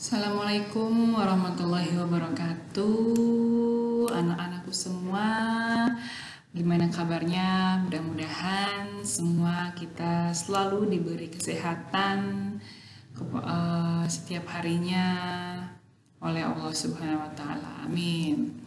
Assalamualaikum warahmatullahi wabarakatuh. Anak-anakku semua, gimana kabarnya? Mudah-mudahan semua kita selalu diberi kesehatan setiap harinya oleh Allah Subhanahu wa Ta'ala. Amin.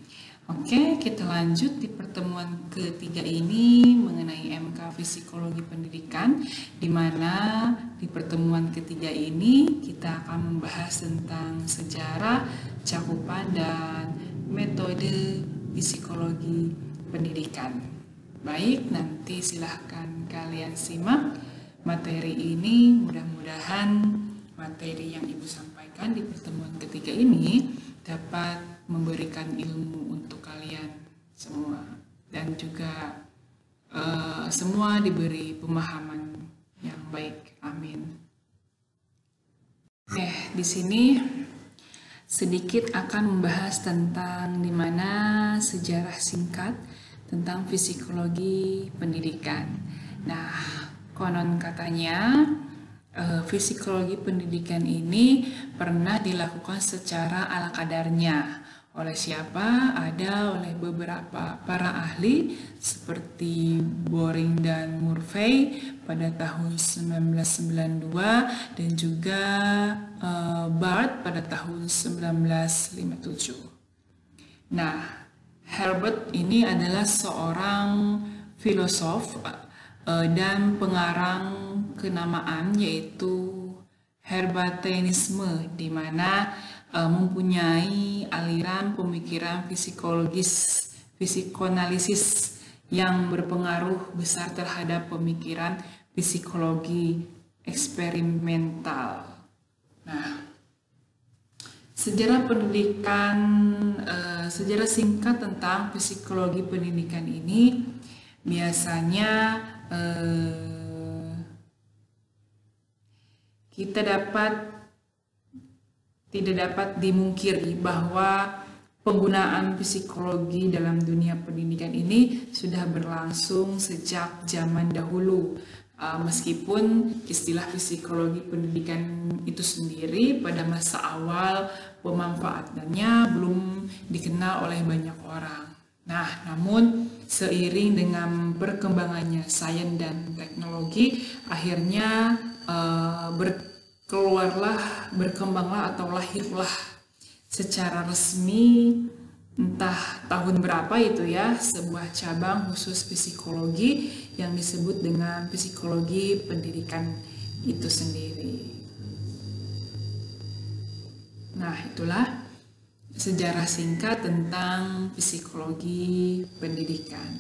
Oke, kita lanjut di pertemuan ketiga ini mengenai MK Psikologi Pendidikan, di mana di pertemuan ketiga ini kita akan membahas tentang sejarah, cakupan, dan metode psikologi pendidikan. Baik, nanti silahkan kalian simak materi ini. Mudah-mudahan materi yang Ibu sampaikan di pertemuan ketiga ini dapat memberikan ilmu untuk kalian semua dan juga semua diberi pemahaman yang baik. Amin. Di sini sedikit akan membahas tentang dimana sejarah singkat tentang psikologi pendidikan. Nah, konon katanya psikologi pendidikan ini pernah dilakukan secara ala kadarnya. Oleh siapa? Ada oleh beberapa para ahli seperti Boring dan Murphy pada tahun 1992 dan juga Barth pada tahun 1957. Nah, Herbert ini adalah seorang filosof dan pengarang kenamaan yaitu Herbartianisme, di mana mempunyai aliran pemikiran psikoanalisis yang berpengaruh besar terhadap pemikiran psikologi eksperimental. Nah, sejarah pendidikan, sejarah singkat tentang psikologi pendidikan ini biasanya tidak dapat dimungkiri bahwa penggunaan psikologi dalam dunia pendidikan ini sudah berlangsung sejak zaman dahulu. Meskipun istilah psikologi pendidikan itu sendiri pada masa awal pemanfaatannya belum dikenal oleh banyak orang. Nah, namun seiring dengan perkembangannya sains dan teknologi, akhirnya berkembanglah atau lahirlah secara resmi entah tahun berapa itu ya, sebuah cabang khusus psikologi yang disebut dengan psikologi pendidikan itu sendiri. Nah, itulah sejarah singkat tentang psikologi pendidikan.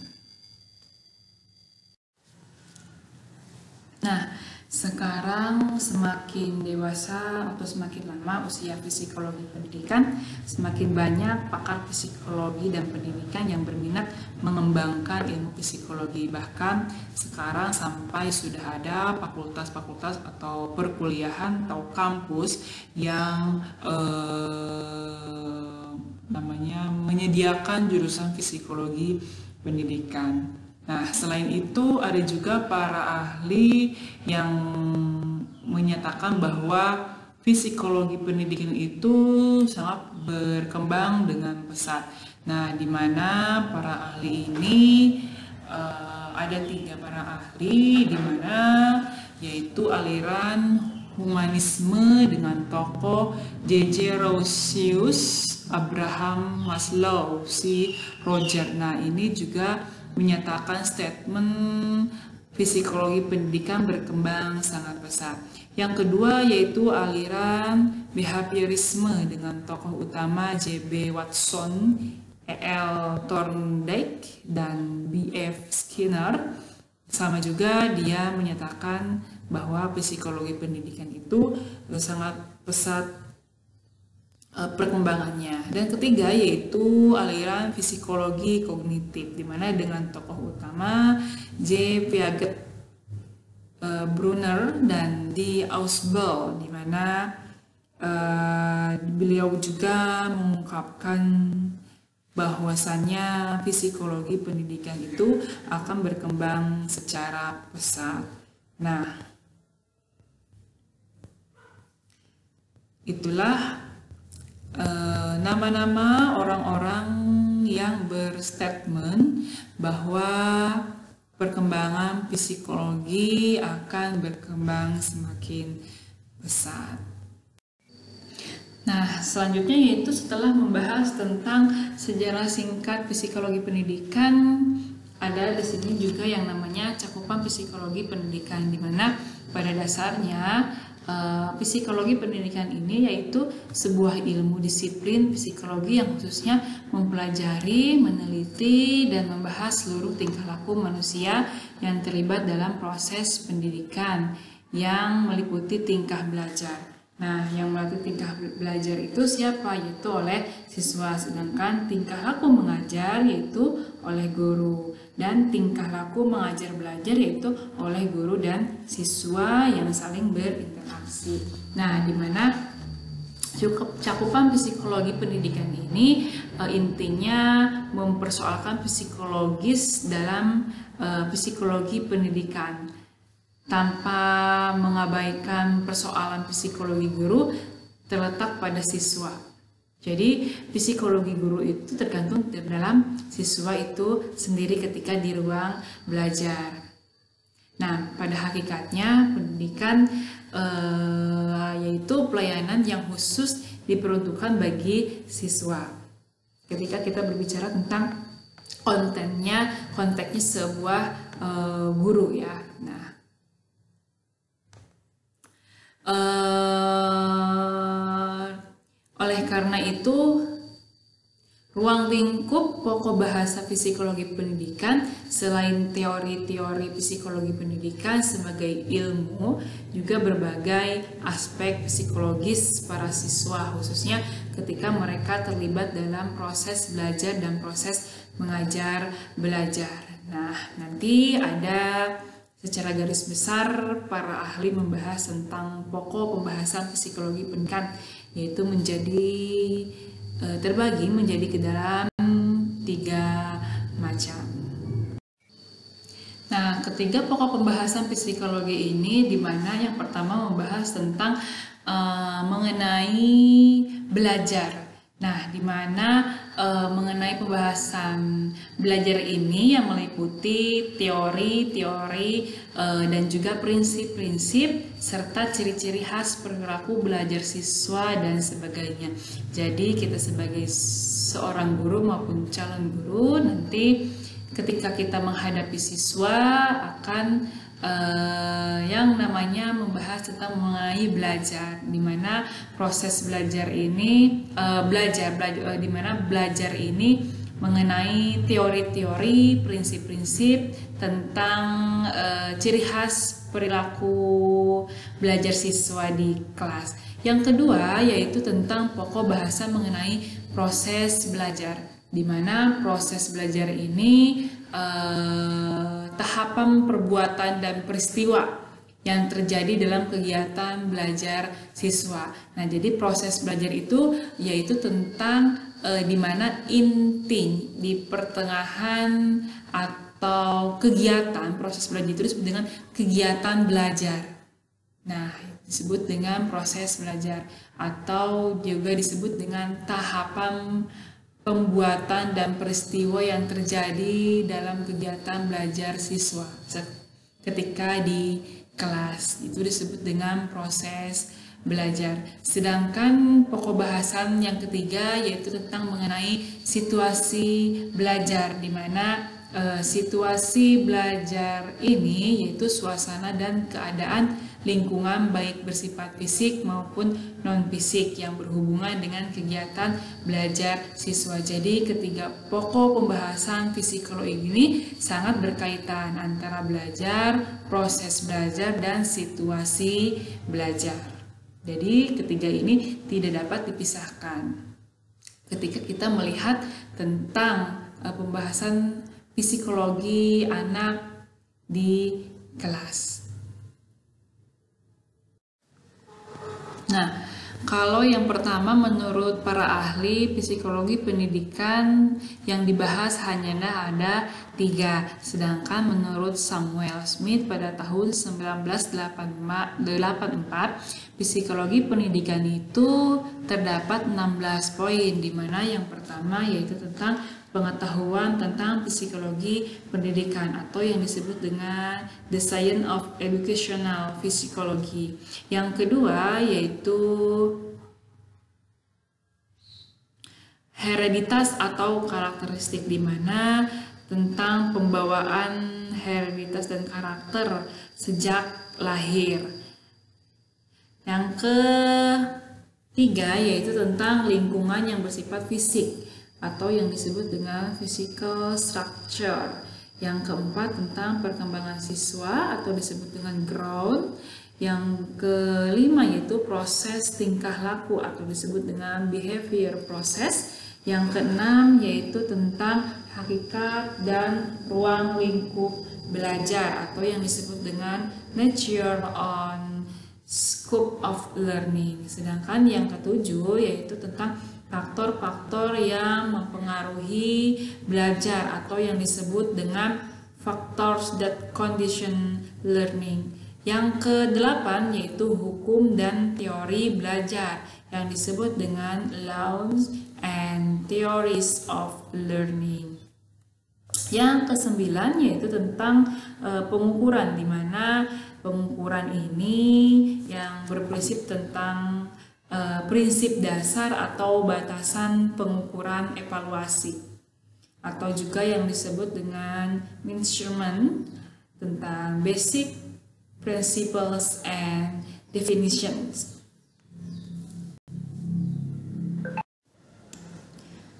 Nah, sekarang semakin dewasa atau semakin lama usia psikologi pendidikan, semakin banyak pakar psikologi dan pendidikan yang berminat mengembangkan ilmu psikologi. Bahkan sekarang sampai sudah ada fakultas-fakultas atau perkuliahan atau kampus yang menyediakan jurusan psikologi pendidikan. Nah, selain itu ada juga para ahli yang menyatakan bahwa psikologi pendidikan itu sangat berkembang dengan pesat. Nah, di mana para ahli ini ada 3 para ahli, di mana yaitu aliran humanisme dengan tokoh J.J. Rawlsius, Abraham Maslow, si Roger. Nah, ini juga menyatakan statement psikologi pendidikan berkembang sangat pesat. Yang kedua yaitu aliran behaviorisme dengan tokoh utama J.B. Watson, E.L. Thorndike, dan B.F. Skinner. Sama juga dia menyatakan bahwa psikologi pendidikan itu sangat pesat perkembangannya. Dan ketiga yaitu aliran psikologi kognitif, di mana dengan tokoh utama J. Piaget, Brunner, dan D. Ausubel, di mana beliau juga mengungkapkan bahwasannya psikologi pendidikan itu akan berkembang secara pesat. Nah, itulah nama-nama orang-orang yang berstatement bahwa perkembangan psikologi akan berkembang semakin pesat. Nah, selanjutnya yaitu setelah membahas tentang sejarah singkat psikologi pendidikan, ada di sini juga yang namanya cakupan psikologi pendidikan, di mana pada dasarnya psikologi pendidikan ini yaitu sebuah ilmu disiplin psikologi yang khususnya mempelajari, meneliti, dan membahas seluruh tingkah laku manusia yang terlibat dalam proses pendidikan yang meliputi tingkah belajar. Nah, yang melatih tingkah belajar itu siapa? Yaitu oleh siswa, sedangkan tingkah laku mengajar yaitu oleh guru, dan tingkah laku mengajar belajar yaitu oleh guru dan siswa yang saling berinteraksi. Nah, di mana cakupan psikologi pendidikan ini intinya mempersoalkan psikologis dalam psikologi pendidikan, tanpa mengabaikan persoalan psikologi guru terletak pada siswa. Jadi psikologi guru itu tergantung dalam siswa itu sendiri ketika di ruang belajar. Nah, pada hakikatnya pendidikan yaitu pelayanan yang khusus diperuntukkan bagi siswa. Ketika kita berbicara tentang konteksnya sebuah guru ya. Nah, oleh karena itu, ruang lingkup pokok bahasa psikologi pendidikan selain teori-teori psikologi pendidikan sebagai ilmu, juga berbagai aspek psikologis para siswa, khususnya ketika mereka terlibat dalam proses belajar dan proses mengajar belajar. Nah, nanti ada secara garis besar para ahli membahas tentang pokok pembahasan psikologi pendidikan, yaitu terbagi menjadi ke dalam 3 macam. Nah, ketiga pokok pembahasan psikologi ini di mana yang pertama membahas tentang mengenai belajar. Nah, di mana mengenai pembahasan belajar ini yang meliputi teori-teori dan juga prinsip-prinsip serta ciri-ciri khas perilaku belajar siswa dan sebagainya. Jadi kita sebagai seorang guru maupun calon guru nanti ketika kita menghadapi siswa akan yang namanya membahas tentang mengenai belajar, di mana proses belajar ini di mana belajar ini mengenai teori-teori, prinsip-prinsip tentang ciri khas perilaku belajar siswa di kelas. Yang kedua yaitu tentang pokok bahasa mengenai proses belajar, di mana proses belajar ini tahapan perbuatan dan peristiwa yang terjadi dalam kegiatan belajar siswa. Nah, jadi proses belajar itu yaitu tentang di mana inti di pertengahan atau kegiatan proses belajar itu disebut dengan kegiatan belajar. Nah, disebut dengan proses belajar atau juga disebut dengan tahapan pembuatan dan peristiwa yang terjadi dalam kegiatan belajar siswa ketika di kelas, itu disebut dengan proses belajar. Sedangkan pokok bahasan yang ketiga yaitu tentang mengenai situasi belajar, di mana situasi belajar ini yaitu suasana dan keadaan lingkungan baik bersifat fisik maupun non-fisik yang berhubungan dengan kegiatan belajar siswa. Jadi ketiga pokok pembahasan psikologi ini sangat berkaitan antara belajar, proses belajar, dan situasi belajar. Jadi ketiga ini tidak dapat dipisahkan ketika kita melihat tentang pembahasan psikologi anak di kelas. Nah, Kalau yang pertama, menurut para ahli psikologi pendidikan yang dibahas hanya ada 3. Sedangkan menurut Samuel Smith pada tahun 1984, psikologi pendidikan itu terdapat 16 poin, di mana yang pertama yaitu tentang pengetahuan tentang psikologi pendidikan atau yang disebut dengan The Science of Educational Psychology. Yang kedua yaitu hereditas atau karakteristik, di mana tentang pembawaan hereditas dan karakter sejak lahir. Yang ketiga yaitu tentang lingkungan yang bersifat fisik atau yang disebut dengan physical structure. Yang keempat tentang perkembangan siswa atau disebut dengan growth. Yang kelima yaitu proses tingkah laku atau disebut dengan behavior process. Yang keenam yaitu tentang hakikat dan ruang lingkup belajar atau yang disebut dengan nature on scope of learning. Sedangkan yang ketujuh yaitu tentang faktor-faktor yang mempengaruhi belajar atau yang disebut dengan factors that condition learning. Yang kedelapan yaitu hukum dan teori belajar yang disebut dengan laws and theories of learning. Yang kesembilan yaitu tentang pengukuran, di mana pengukuran ini yang berprinsip tentang prinsip dasar atau batasan pengukuran evaluasi atau juga yang disebut dengan measurement, tentang basic principles and definitions.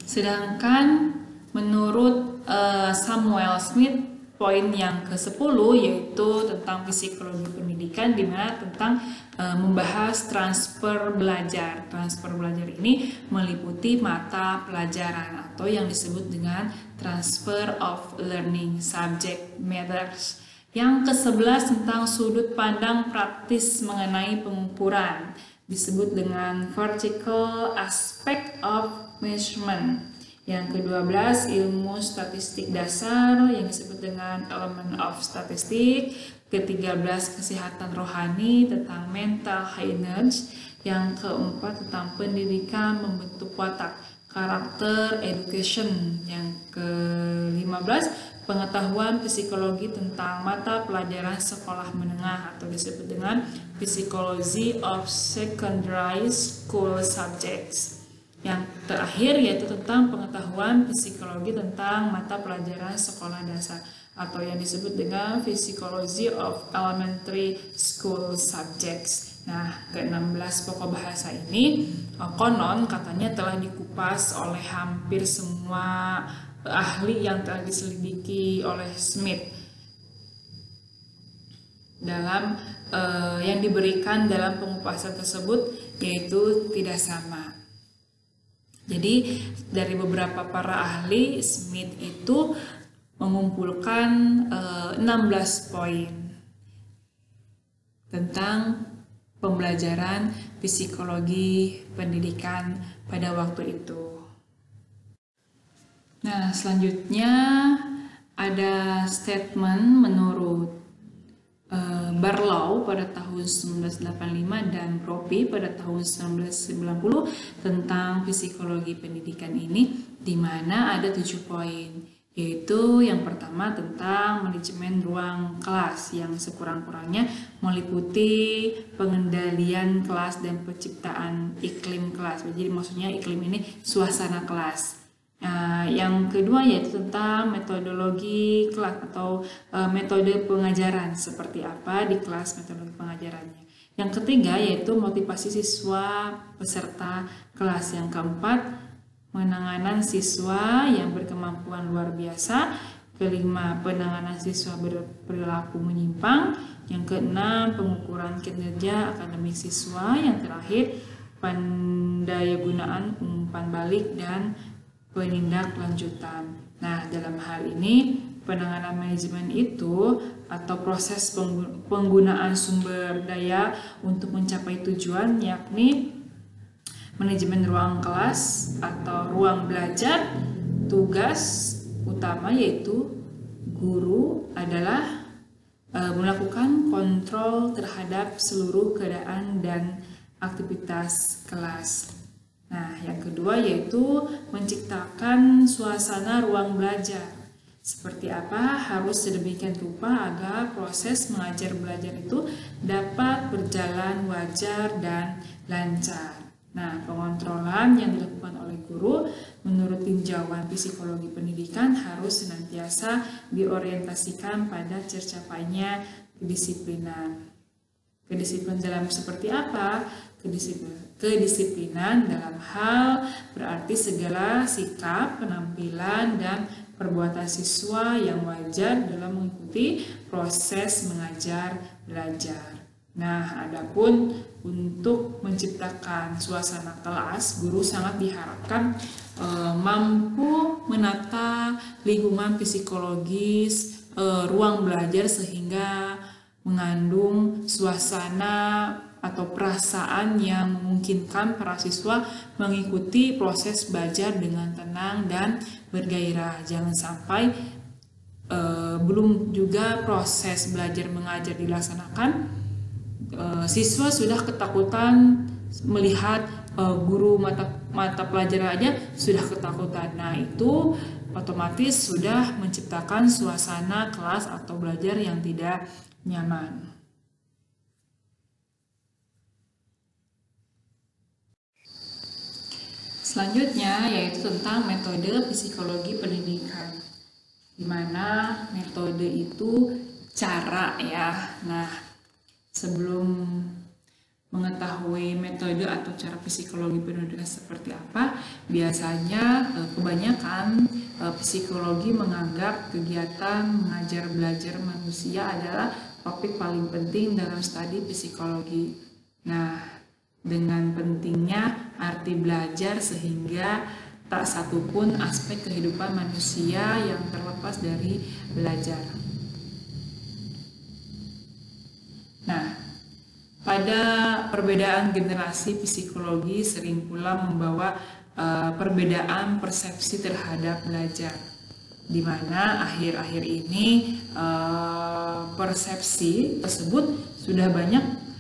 Sedangkan menurut Samuel Smith, poin yang ke-10 yaitu tentang psikologi pendidikan, di mana tentang membahas transfer belajar. Transfer belajar ini meliputi mata pelajaran atau yang disebut dengan transfer of learning subject matters. Yang ke-11 tentang sudut pandang praktis mengenai pengukuran, disebut dengan vertical aspect of measurement. Yang ke-12 ilmu statistik dasar yang disebut dengan element of statistik. Ke-13 kesehatan rohani tentang mental hygiene. Yang ke-4 tentang pendidikan membentuk watak karakter education. Yang ke-15 pengetahuan psikologi tentang mata pelajaran sekolah menengah atau disebut dengan psychology of secondary school subjects. Yang terakhir yaitu tentang pengetahuan psikologi tentang mata pelajaran sekolah dasar atau yang disebut dengan Psychology of Elementary School Subjects. Nah, ke-16 pokok bahasa ini konon katanya telah dikupas oleh hampir semua ahli yang telah diselidiki oleh Smith dalam yang diberikan dalam pengupasan tersebut, yaitu tidak sama. Jadi dari beberapa para ahli, Smith itu mengumpulkan 16 poin tentang pembelajaran psikologi pendidikan pada waktu itu. Nah, selanjutnya ada statement menurut Barlow pada tahun 1985 dan Brophy pada tahun 1990 tentang psikologi pendidikan ini, di mana ada 7 poin, yaitu yang pertama tentang manajemen ruang kelas yang sekurang-kurangnya meliputi pengendalian kelas dan penciptaan iklim kelas. Jadi maksudnya iklim ini suasana kelas. Yang kedua yaitu tentang metodologi kelas atau metode pengajaran, seperti apa di kelas metodologi pengajarannya. Yang ketiga yaitu motivasi siswa peserta kelas. Yang keempat, penanganan siswa yang berkemampuan luar biasa. Kelima, penanganan siswa berperilaku menyimpang. Yang keenam, pengukuran kinerja akademik siswa. Yang terakhir, pendayagunaan umpan balik dan penindaklanjutan. Nah, dalam hal ini penanganan manajemen itu atau proses penggunaan sumber daya untuk mencapai tujuan, yakni manajemen ruang kelas atau ruang belajar, tugas utama yaitu guru adalah melakukan kontrol terhadap seluruh keadaan dan aktivitas kelas. Nah, yang kedua yaitu menciptakan suasana ruang belajar. Seperti apa? Harus sedemikian rupa agar proses mengajar belajar itu dapat berjalan wajar dan lancar. Nah, pengontrolan yang dilakukan oleh guru menurut tinjauan psikologi pendidikan harus senantiasa diorientasikan pada tercapainya kedisiplinan. Kedisiplinan dalam seperti apa? Kedisiplinan dalam hal berarti segala sikap, penampilan, dan perbuatan siswa yang wajar dalam mengikuti proses mengajar belajar. Nah, adapun untuk menciptakan suasana kelas, guru sangat diharapkan mampu menata lingkungan psikologis ruang belajar sehingga mengandung suasana atau perasaan yang memungkinkan para siswa mengikuti proses belajar dengan tenang dan bergairah. Jangan sampai belum juga proses belajar mengajar dilaksanakan, siswa sudah ketakutan melihat guru mata pelajaran aja sudah ketakutan. Nah, itu otomatis sudah menciptakan suasana kelas atau belajar yang tidak nyaman. Selanjutnya yaitu tentang metode psikologi pendidikan, di mana metode itu cara ya. Nah, sebelum mengetahui metode atau cara psikologi pendidikan seperti apa, biasanya kebanyakan psikologi menganggap kegiatan mengajar belajar manusia adalah topik paling penting dalam studi psikologi. Nah, dengan pentingnya arti belajar sehingga tak satupun aspek kehidupan manusia yang terlepas dari belajar. Nah, pada perbedaan generasi psikologi sering pula membawa perbedaan persepsi terhadap belajar, di mana akhir-akhir ini persepsi tersebut sudah banyak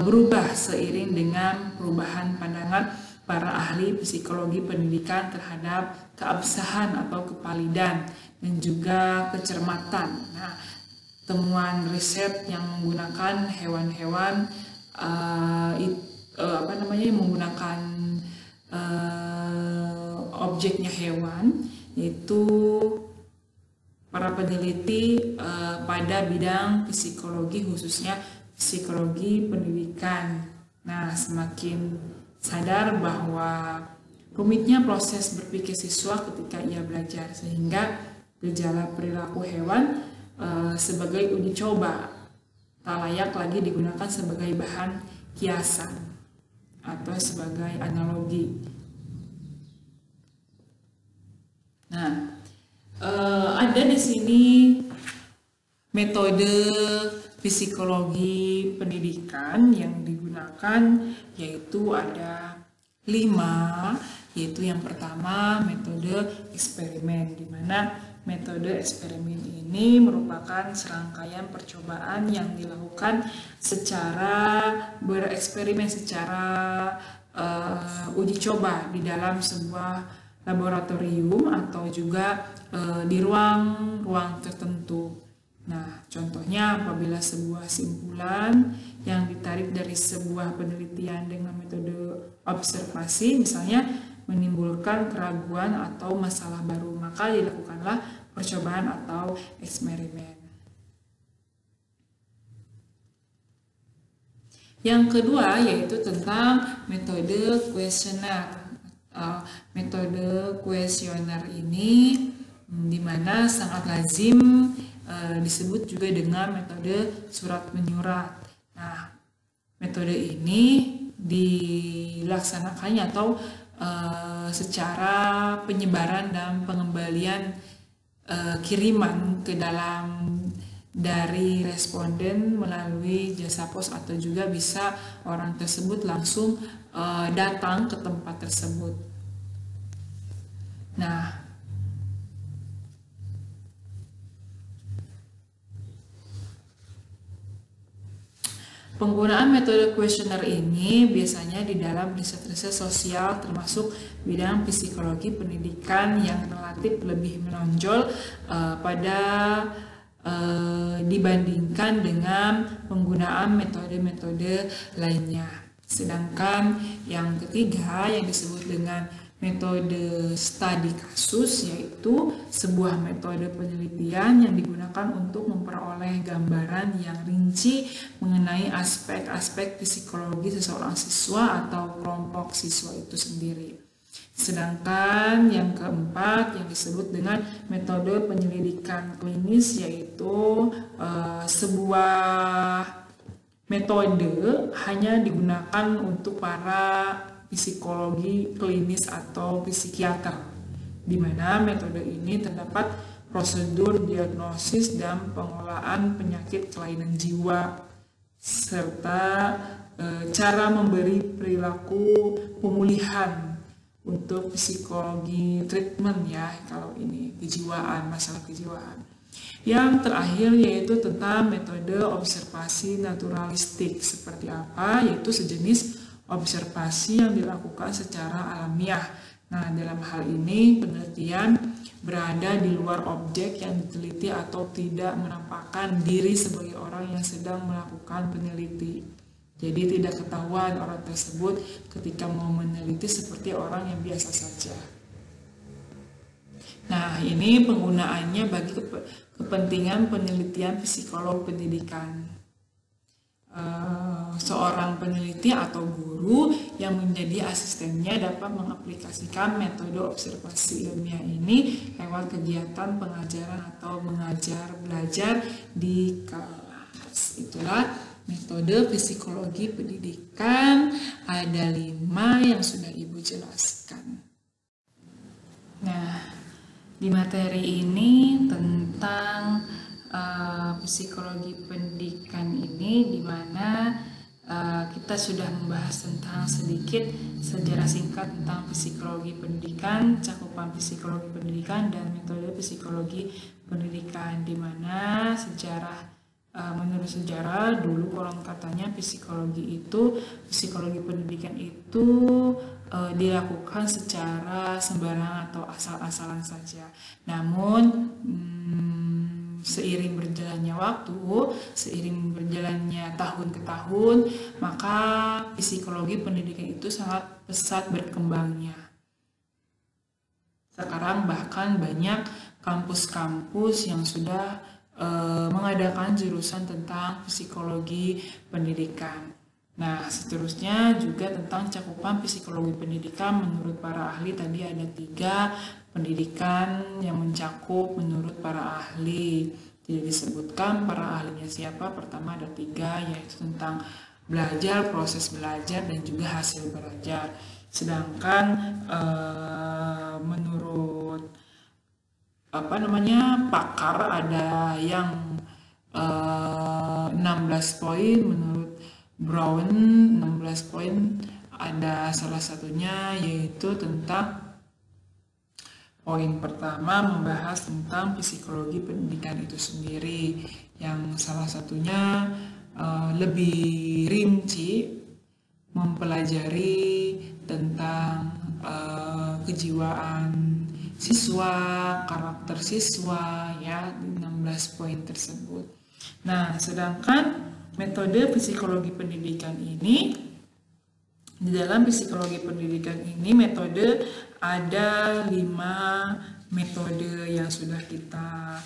berubah seiring dengan perubahan pandangan para ahli psikologi pendidikan terhadap keabsahan atau kevalidan dan juga kecermatan. Nah, temuan riset yang menggunakan hewan-hewan menggunakan objeknya hewan, yaitu para peneliti pada bidang psikologi, khususnya psikologi pendidikan. Nah, semakin sadar bahwa rumitnya proses berpikir siswa ketika ia belajar, sehingga gejala perilaku hewan sebagai uji coba tak layak lagi digunakan sebagai bahan kiasan atau sebagai analogi. Nah, ada di sini metode psikologi pendidikan yang digunakan, yaitu ada 5, yaitu yang pertama metode eksperimen, di mana metode eksperimen ini merupakan serangkaian percobaan yang dilakukan secara bereksperimen, secara uji coba di dalam sebuah laboratorium atau juga di ruang tertentu. Nah, contohnya apabila sebuah simpulan yang ditarik dari sebuah penelitian dengan metode observasi, misalnya menimbulkan keraguan atau masalah baru, maka dilakukanlah percobaan atau eksperimen. Yang kedua yaitu tentang metode kuesioner. Metode kuesioner ini dimana sangat lazim disebut juga dengan metode surat menyurat. Nah, metode ini dilaksanakannya atau secara penyebaran dan pengembalian kiriman ke dalam dari responden melalui jasa pos, atau juga bisa orang tersebut langsung datang ke tempat tersebut. Nah, penggunaan metode kuesioner ini biasanya di dalam riset-riset sosial termasuk bidang psikologi pendidikan yang relatif lebih menonjol dibandingkan dengan penggunaan metode-metode lainnya. Sedangkan yang ketiga yang disebut dengan metode studi kasus, yaitu sebuah metode penelitian yang digunakan untuk memperoleh gambaran yang rinci mengenai aspek-aspek psikologi seseorang siswa atau kelompok siswa itu sendiri. Sedangkan yang keempat yang disebut dengan metode penyelidikan klinis, yaitu sebuah metode hanya digunakan untuk para psikologi klinis atau psikiater, di mana metode ini terdapat prosedur diagnosis dan pengolahan penyakit kelainan jiwa serta cara memberi perilaku pemulihan untuk psikologi treatment ya, kalau ini kejiwaan, masalah kejiwaan. Yang terakhir yaitu tentang metode observasi naturalistik. Seperti apa? Yaitu sejenis observasi yang dilakukan secara alamiah. Nah, dalam hal ini penelitian berada di luar objek yang diteliti atau tidak menampakkan diri sebagai orang yang sedang melakukan peneliti. Jadi tidak ketahuan orang tersebut ketika mau meneliti seperti orang yang biasa saja. Nah, ini penggunaannya bagi kepentingan penelitian psikolog pendidikan. Seorang peneliti atau guru yang menjadi asistennya dapat mengaplikasikan metode observasi ilmiah ini lewat kegiatan pengajaran atau mengajar belajar di kelas. Itulah metode psikologi pendidikan, ada 5 yang sudah Ibu jelaskan. Nah, di materi ini tentang psikologi pendidikan ini, di mana kita sudah membahas tentang sedikit sejarah singkat tentang psikologi pendidikan, cakupan psikologi pendidikan, dan metode psikologi pendidikan, di mana menurut sejarah dulu konon katanya psikologi pendidikan itu dilakukan secara sembarangan atau asal-asalan saja. Namun seiring berjalannya waktu, seiring berjalannya tahun ke tahun, maka psikologi pendidikan itu sangat pesat berkembangnya. Sekarang bahkan banyak kampus-kampus yang sudah mengadakan jurusan tentang psikologi pendidikan. Nah, seterusnya juga tentang cakupan psikologi pendidikan menurut para ahli tadi ada 3 pendidikan yang mencakup menurut para ahli. Tidak disebutkan para ahlinya siapa. Pertama ada 3, yaitu tentang belajar, proses belajar, dan juga hasil belajar. Sedangkan menurut pakar ada yang 16 poin, menurut Brown 16 poin. Ada salah satunya yaitu tentang poin pertama membahas tentang psikologi pendidikan itu sendiri, yang salah satunya lebih rinci mempelajari tentang kejiwaan siswa, karakter siswa ya, 16 poin tersebut. Nah, sedangkan metode psikologi pendidikan ini, di dalam psikologi pendidikan ini metode ada 5 metode yang sudah kita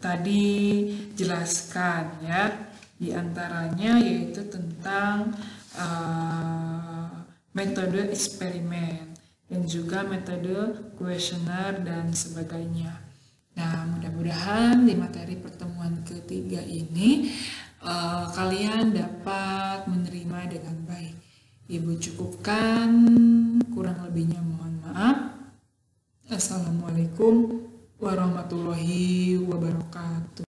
tadi jelaskan ya. Di antaranya yaitu tentang metode eksperimen dan juga metode kuesioner dan sebagainya. Nah, mudah-mudahan di materi pertemuan ketiga ini kalian dapat menerima dengan baik. Ibu cukupkan, kurang lebihnya mohon maaf. Assalamualaikum warahmatullahi wabarakatuh.